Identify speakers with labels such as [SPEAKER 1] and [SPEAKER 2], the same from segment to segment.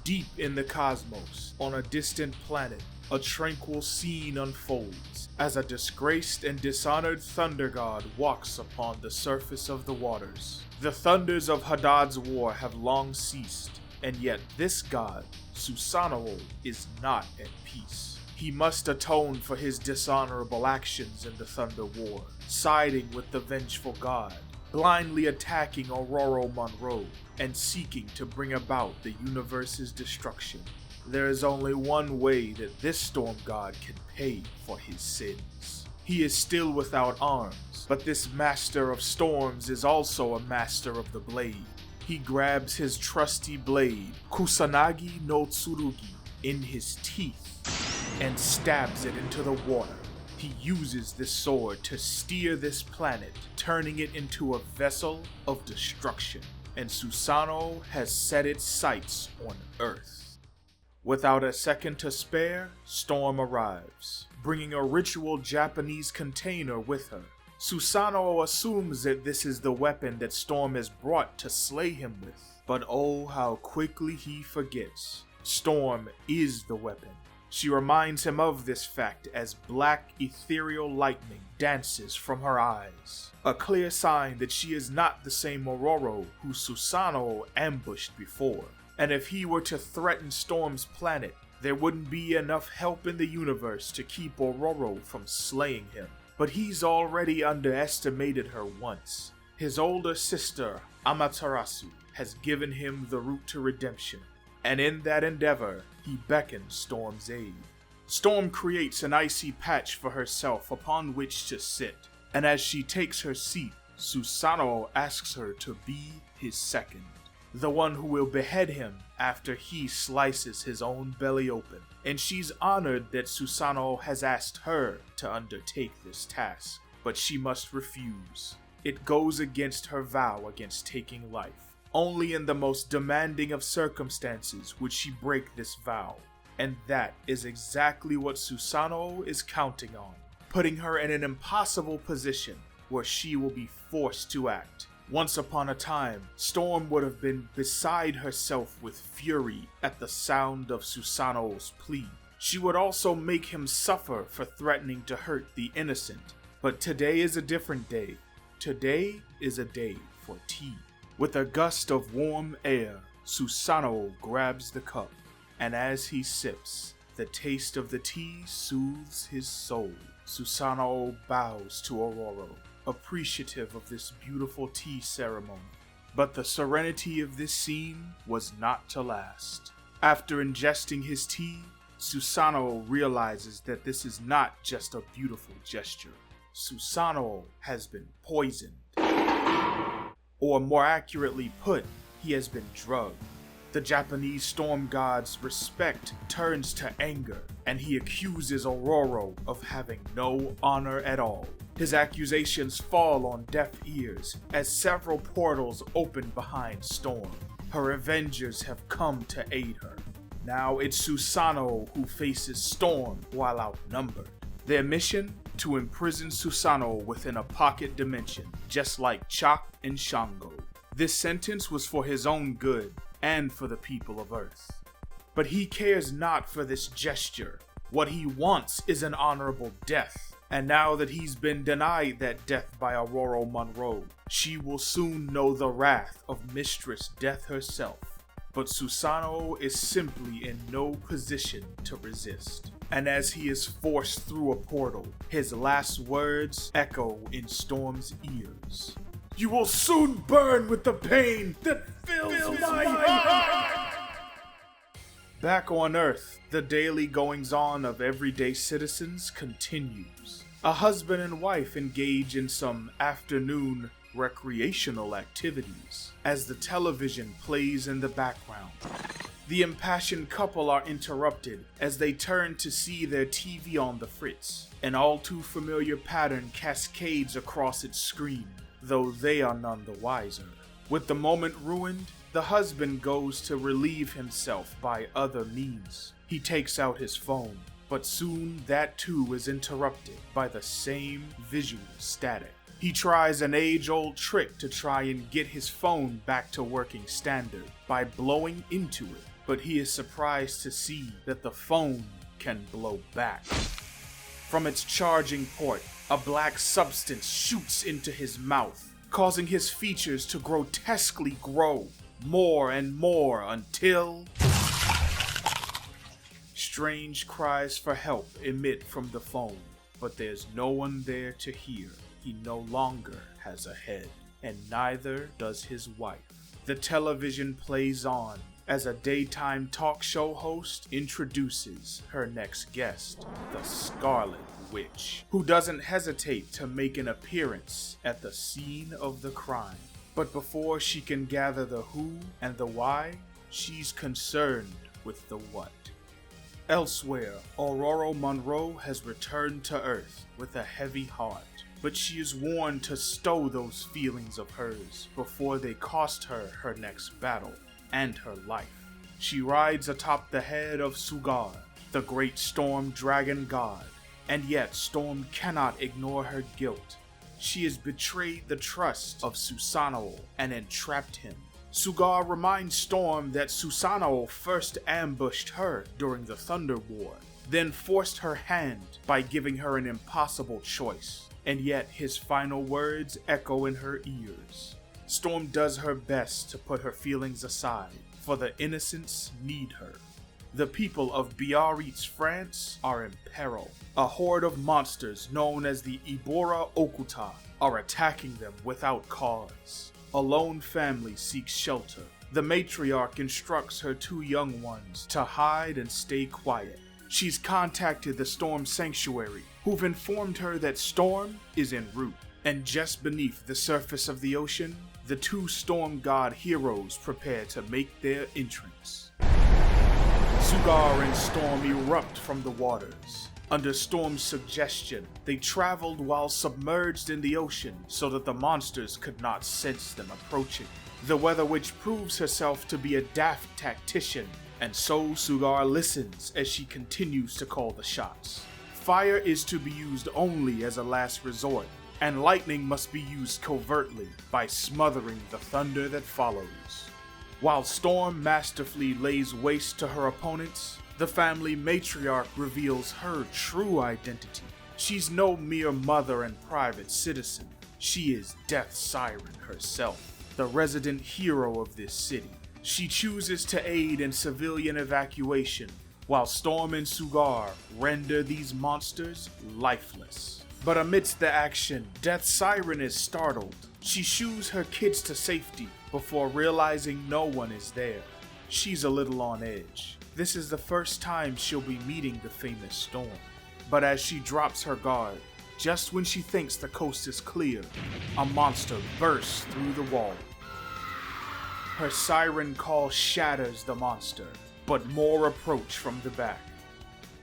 [SPEAKER 1] Deep in the cosmos, on a distant planet, a tranquil scene unfolds as a disgraced and dishonored thunder god walks upon the surface of the waters. The thunders of Hadad's war have long ceased, and yet this god, Susano, is not at peace. He must atone for his dishonorable actions in the Thunder War, siding with the vengeful god, blindly attacking Aurora Monroe, and seeking to bring about the universe's destruction. There is only one way that this storm god can pay for his sins. He is still without arms, but this master of storms is also a master of the blade. He grabs his trusty blade, Kusanagi no Tsurugi, in his teeth and stabs it into the water. He uses this sword to steer this planet, turning it into a vessel of destruction, and Susano has set its sights on Earth. Without a second to spare, Storm arrives, bringing a ritual Japanese container with her. Susano assumes that this is the weapon that Storm has brought to slay him with, but oh how quickly he forgets. Storm is the weapon. She reminds him of this fact as black ethereal lightning dances from her eyes, a clear sign that she is not the same Aurora who Susano ambushed before. And if he were to threaten Storm's planet, there wouldn't be enough help in the universe to keep Aurora from slaying him. But he's already underestimated her once. His older sister, Amaterasu, has given him the route to redemption, and in that endeavor, he beckons Storm's aid. Storm creates an icy patch for herself upon which to sit, and as she takes her seat, Susano asks her to be his second, the one who will behead him after he slices his own belly open, and she's honored that Susano has asked her to undertake this task, but she must refuse. It goes against her vow against taking life. Only in the most demanding of circumstances would she break this vow, and that is exactly what Susano is counting on, putting her in an impossible position where she will be forced to act. Once upon a time, Storm would have been beside herself with fury at the sound of Susano's plea. She would also make him suffer for threatening to hurt the innocent. But today is a different day. Today is a day for tea. With a gust of warm air, Susano grabs the cup, and as he sips, the taste of the tea soothes his soul. Susano bows to Aurora, appreciative of this beautiful tea ceremony. But the serenity of this scene was not to last. After ingesting his tea, Susano realizes that this is not just a beautiful gesture. Susano has been poisoned. Or more accurately put, he has been drugged. The Japanese storm god's respect turns to anger, and he accuses Aurora of having no honor at all. His accusations fall on deaf ears as several portals open behind Storm. Her avengers have come to aid her. Now it's Susano who faces Storm while outnumbered. Their mission? To imprison Susano within a pocket dimension, just like Chak and Shango. This sentence was for his own good and for the people of Earth. But he cares not for this gesture. What he wants is an honorable death. And now that he's been denied that death by Aurora Monroe, she will soon know the wrath of Mistress Death herself. But Susano is simply in no position to resist. And as he is forced through a portal, his last words echo in Storm's ears. You will soon burn with the pain that fills my heart! Back on Earth, the daily goings-on of everyday citizens continues. A husband and wife engage in some afternoon recreational activities as the television plays in the background. The impassioned couple are interrupted as they turn to see their TV on the fritz. An all too familiar pattern cascades across its screen, though they are none the wiser. With the moment ruined, the husband goes to relieve himself by other means. He takes out his phone, but soon that too is interrupted by the same visual static. He tries an age-old trick to try and get his phone back to working standard by blowing into it. but he is surprised to see that the phone can blow back. From its charging port, a black substance shoots into his mouth, causing his features to grotesquely grow more and more until strange cries for help emit from the phone, but there's no one there to hear. He no longer has a head, and neither does his wife. The television plays on as a daytime talk show host introduces her next guest, the Scarlet Witch, who doesn't hesitate to make an appearance at the scene of the crime. But before she can gather the who and the why, she's concerned with the what. Elsewhere, Aurora Monroe has returned to Earth with a heavy heart, but she is warned to stow those feelings of hers before they cost her her next battle and her life. She rides atop the head of Sugar, the great storm dragon god, and yet Storm cannot ignore her guilt. She has betrayed the trust of Susano and entrapped him. Sugar reminds Storm that Susano first ambushed her during the Thunder War, then forced her hand by giving her an impossible choice, and yet his final words echo in her ears. Storm does her best to put her feelings aside, for the innocents need her. The people of Biarritz, France are in peril. A horde of monsters known as the Ibora Okuta are attacking them without cause. A lone family seeks shelter. The matriarch instructs her two young ones to hide and stay quiet. She's contacted the Storm Sanctuary, who've informed her that Storm is en route. And just beneath the surface of the ocean, the two Storm God heroes prepare to make their entrance. Sugar and Storm erupt from the waters. Under Storm's suggestion, they traveled while submerged in the ocean so that the monsters could not sense them approaching. The Weather Witch proves herself to be a daft tactician, and so Sugar listens as she continues to call the shots. Fire is to be used only as a last resort, and lightning must be used covertly by smothering the thunder that follows. While Storm masterfully lays waste to her opponents, the family matriarch reveals her true identity. She's no mere mother and private citizen. She is Death Siren herself, the resident hero of this city. She chooses to aid in civilian evacuation, while Storm and Sugar render these monsters lifeless. But amidst the action, Death Siren is startled. She shoos her kids to safety before realizing no one is there. She's a little on edge. This is the first time she'll be meeting the famous Storm. But as she drops her guard, just when she thinks the coast is clear, a monster bursts through the wall. Her siren call shatters the monster, but more approach from the back.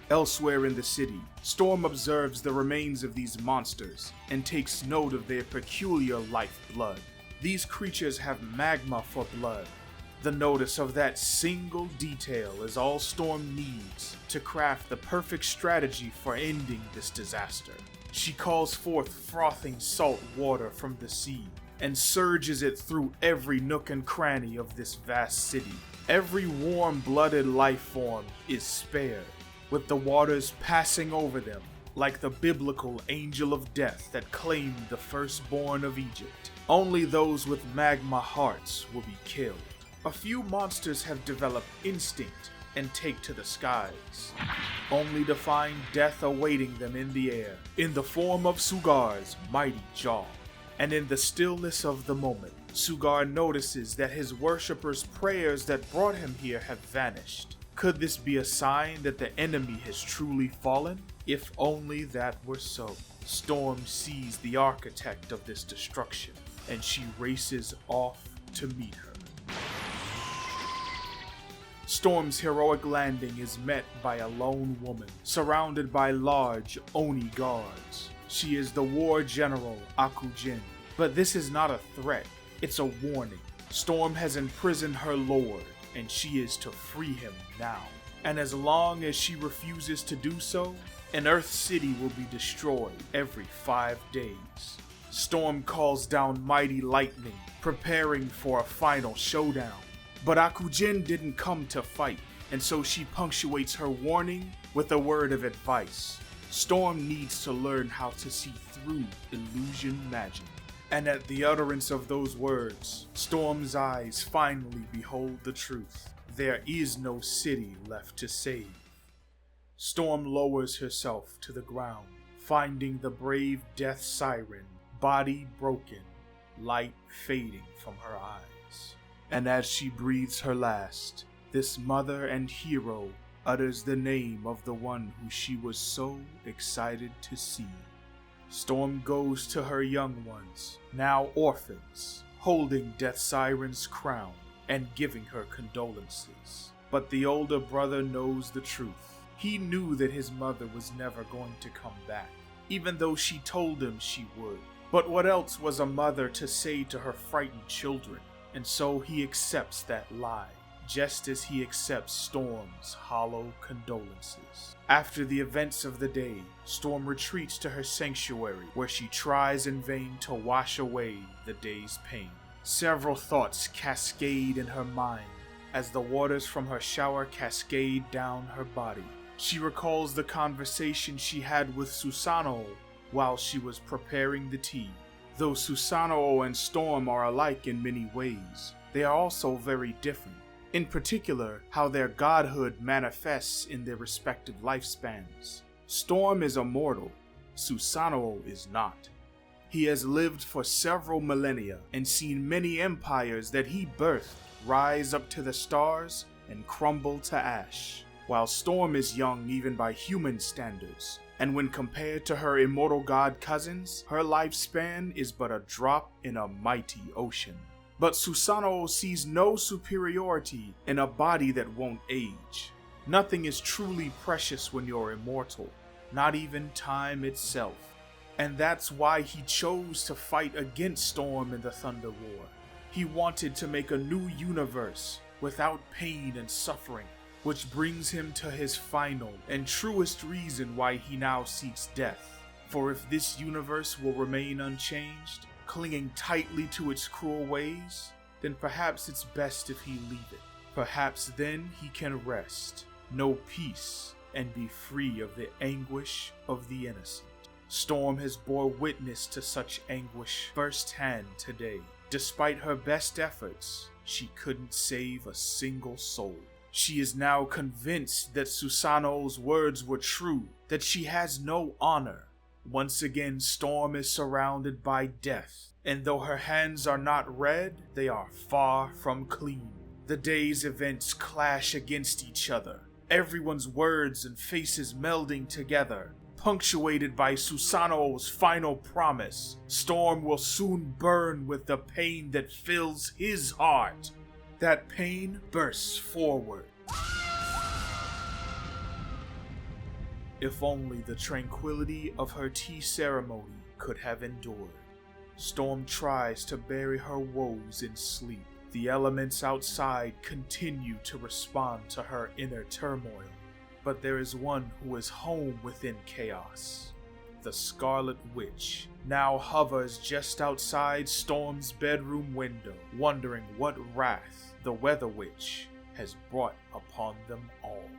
[SPEAKER 1] Elsewhere in the city, Storm observes the remains of these monsters and takes note of their peculiar lifeblood. These creatures have magma for blood. The notice of that single detail is all Storm needs to craft the perfect strategy for ending this disaster. She calls forth frothing salt water from the sea and surges it through every nook and cranny of this vast city. Every warm-blooded life form is spared, with the waters passing over them like the biblical angel of death that claimed the firstborn of Egypt. Only those with magma hearts will be killed. A few monsters have developed instinct and take to the skies, only to find death awaiting them in the air, in the form of Sugar's mighty jaw. And in the stillness of the moment, Sugar notices that his worshippers' prayers that brought him here have vanished. Could this be a sign that the enemy has truly fallen? If only that were so. Storm sees the architect of this destruction, and she races off to meet her. Storm's heroic landing is met by a lone woman, surrounded by large Oni guards. She is the war general Akujin, but this is not a threat, it's a warning. Storm has imprisoned her lord, and she is to free him now. And as long as she refuses to do so, an Earth city will be destroyed every 5 days. Storm calls down mighty lightning, preparing for a final showdown. But Akujin didn't come to fight, and so she punctuates her warning with a word of advice. Storm needs to learn how to see through illusion magic. And at the utterance of those words, Storm's eyes finally behold the truth. There is no city left to save. Storm lowers herself to the ground, finding the brave death siren, body broken, light fading from her eyes. And as she breathes her last, this mother and hero utters the name of the one who she was so excited to see. Storm goes to her young ones, now orphans, holding Death Siren's crown and giving her condolences. But the older brother knows the truth. He knew that his mother was never going to come back, even though she told him she would. But what else was a mother to say to her frightened children? And so he accepts that lie, just as he accepts Storm's hollow condolences. After the events of the day, Storm retreats to her sanctuary, where she tries in vain to wash away the day's pain. Several thoughts cascade in her mind as the waters from her shower cascade down her body. She recalls the conversation she had with Susano while she was preparing the tea. Though Susano and Storm are alike in many ways, they are also very different. In particular, how their godhood manifests in their respective lifespans. Storm is immortal, Susano is not. He has lived for several millennia and seen many empires that he birthed rise up to the stars and crumble to ash, while Storm is young even by human standards, and when compared to her immortal god cousins, her lifespan is but a drop in a mighty ocean. But Susano sees no superiority in a body that won't age. Nothing is truly precious when you're immortal, not even time itself. And that's why he chose to fight against Storm in the Thunder War. He wanted to make a new universe without pain and suffering, which brings him to his final and truest reason why he now seeks death. For if this universe will remain unchanged, clinging tightly to its cruel ways, then perhaps it's best if he leave it. Perhaps then he can rest, know peace, and be free of the anguish of the innocent. Storm has bore witness to such anguish firsthand today. Despite her best efforts, she couldn't save a single soul. She is now convinced that Susano's words were true, that she has no honor. Once again, Storm is surrounded by death, and though her hands are not red, they are far from clean. The day's events clash against each other, everyone's words and faces melding together, punctuated by Susano's final promise. Storm will soon burn with the pain that fills his heart. That pain bursts forward. If only the tranquility of her tea ceremony could have endured. Storm tries to bury her woes in sleep. The elements outside continue to respond to her inner turmoil. But there is one who is home within chaos. The Scarlet Witch now hovers just outside Storm's bedroom window, wondering what wrath the Weather Witch has brought upon them all.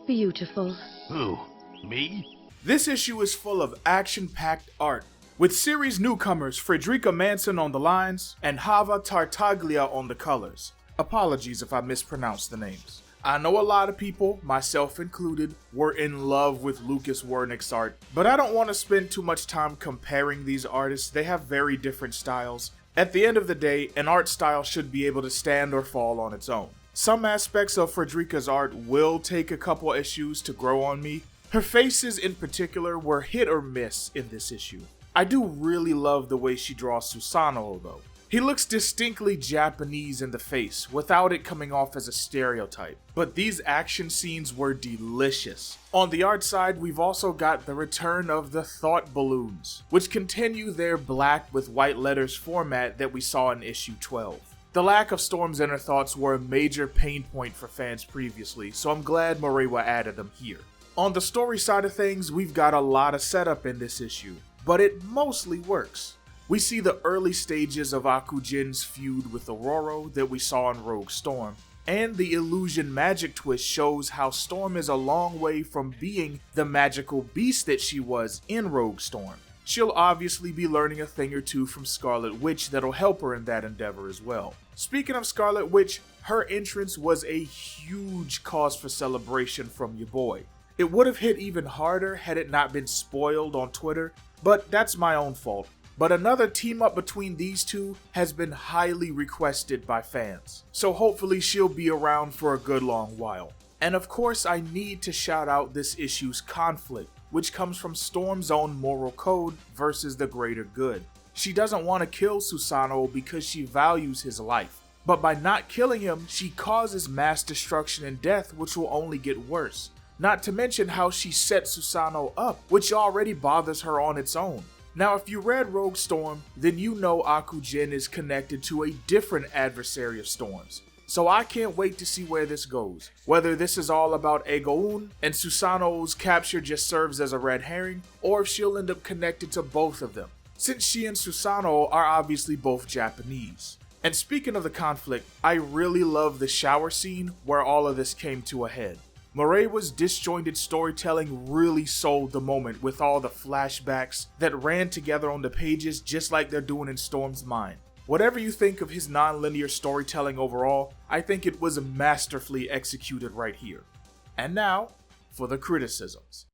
[SPEAKER 2] Beautiful.
[SPEAKER 3] Who? Me?
[SPEAKER 1] This issue is full of action-packed art, with series newcomers Frederica Manson on the lines and Hava Tartaglia on the colors. Apologies if I mispronounced the names. I know a lot of people, myself included, were in love with Lucas Wernick's art, but I don't want to spend too much time comparing these artists. They have very different styles. At the end of the day, an art style should be able to stand or fall on its own. Some aspects of Frederica's art will take a couple issues to grow on me. Her faces in particular were hit or miss in this issue. I do really love the way she draws Susano though. He looks distinctly Japanese in the face, without it coming off as a stereotype. But these action scenes were delicious. On the art side, we've also got the return of the Thought Balloons, which continue their black with white letters format that we saw in issue 12. The lack of Storm's inner thoughts were a major pain point for fans previously, so I'm glad Morewa added them here. On the story side of things, we've got a lot of setup in this issue, but it mostly works. We see the early stages of Akujin's feud with Aurora that we saw in Rogue Storm, and the illusion magic twist shows how Storm is a long way from being the magical beast that she was in Rogue Storm. She'll obviously be learning a thing or two from Scarlet Witch that'll help her in that endeavor as well. Speaking of Scarlet Witch, her entrance was a huge cause for celebration from your boy. It would have hit even harder had it not been spoiled on Twitter, but that's my own fault. But another team up between these two has been highly requested by fans, so hopefully she'll be around for a good long while. And of course I need to shout out this issue's conflict, which comes from Storm's own moral code versus the greater good. She doesn't want to kill Susano because she values his life, but by not killing him, she causes mass destruction and death, which will only get worse. Not to mention how she set Susano up, which already bothers her on its own. Now if you read Rogue Storm, then you know Akujin is connected to a different adversary of Storm's. So I can't wait to see where this goes. Whether this is all about Egoun and Susano's capture just serves as a red herring, or if she'll end up connected to both of them, since she and Susano are obviously both Japanese. And speaking of the conflict, I really love the shower scene where all of this came to a head. Moreiwa's disjointed storytelling really sold the moment with all the flashbacks that ran together on the pages just like they're doing in Storm's mind. Whatever you think of his non-linear storytelling overall, I think it was masterfully executed right here. And now, for the criticisms.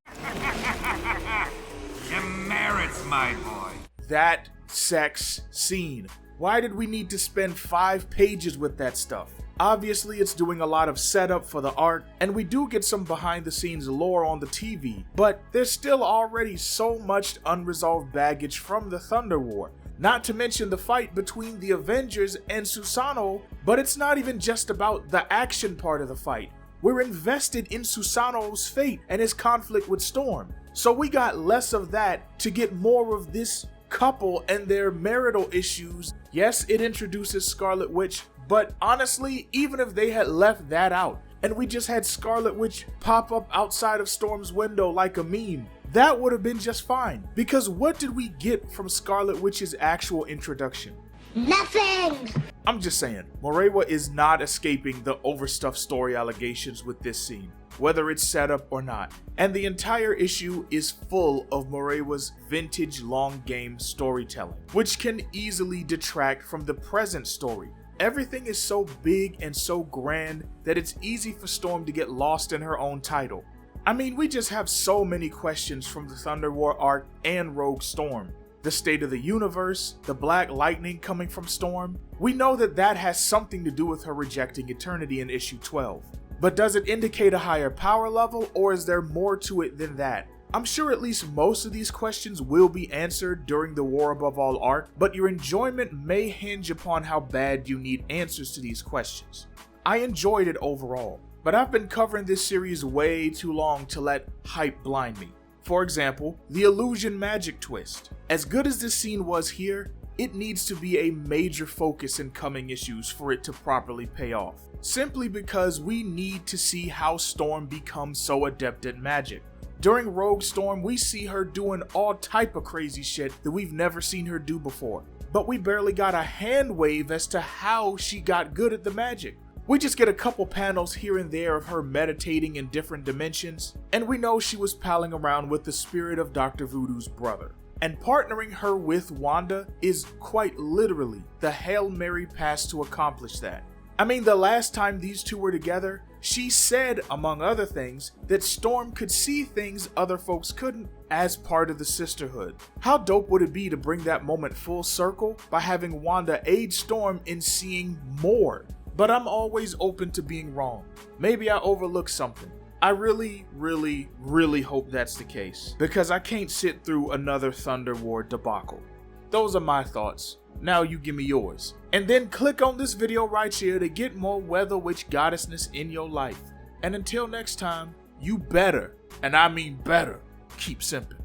[SPEAKER 4] Demerits, my boy.
[SPEAKER 1] That sex scene. Why did we need to spend 5 pages with that stuff? Obviously, it's doing a lot of setup for the art, and we do get some behind-the-scenes lore on the TV, but there's still already so much unresolved baggage from the Thunder War. Not to mention the fight between the Avengers and Susano, but it's not even just about the action part of the fight. We're invested in Susano's fate and his conflict with Storm, so we got less of that to get more of this couple and their marital issues. Yes, it introduces Scarlet Witch, but honestly, even if they had left that out, and we just had Scarlet Witch pop up outside of Storm's window like a meme, that would have been just fine. Because what did we get from Scarlet Witch's actual introduction?
[SPEAKER 2] Nothing!
[SPEAKER 1] I'm just saying, Moreiwa is not escaping the overstuffed story allegations with this scene, whether it's set up or not. And the entire issue is full of Moreiwa's vintage long game storytelling, which can easily detract from the present story. Everything is so big and so grand that it's easy for Storm to get lost in her own title. I mean, we just have so many questions from the Thunder War arc and Rogue Storm. The state of the universe, the black lightning coming from Storm. We know that that has something to do with her rejecting Eternity in issue 12. But does it indicate a higher power level, or is there more to it than that? I'm sure at least most of these questions will be answered during the War Above All arc, but your enjoyment may hinge upon how bad you need answers to these questions. I enjoyed it overall, but I've been covering this series way too long to let hype blind me. For example, the illusion magic twist. As good as this scene was here, it needs to be a major focus in coming issues for it to properly pay off. Simply because we need to see how Storm becomes so adept at magic. During Rogue Storm, we see her doing all type of crazy shit that we've never seen her do before. But we barely got a hand wave as to how she got good at the magic. We just get a couple panels here and there of her meditating in different dimensions, and we know she was palling around with the spirit of Dr. Voodoo's brother. And partnering her with Wanda is quite literally the Hail Mary pass to accomplish that. I mean, the last time these two were together, she said, among other things, that Storm could see things other folks couldn't as part of the sisterhood. How dope would it be to bring that moment full circle by having Wanda aid Storm in seeing more? But I'm always open to being wrong. Maybe I overlooked something. I really hope that's the case, because I can't sit through another Thunder War debacle. Those are my thoughts. Now you give me yours. And then click on this video right here to get more Weather Witch goddessness in your life. And until next time, you better, and I mean better, keep simping.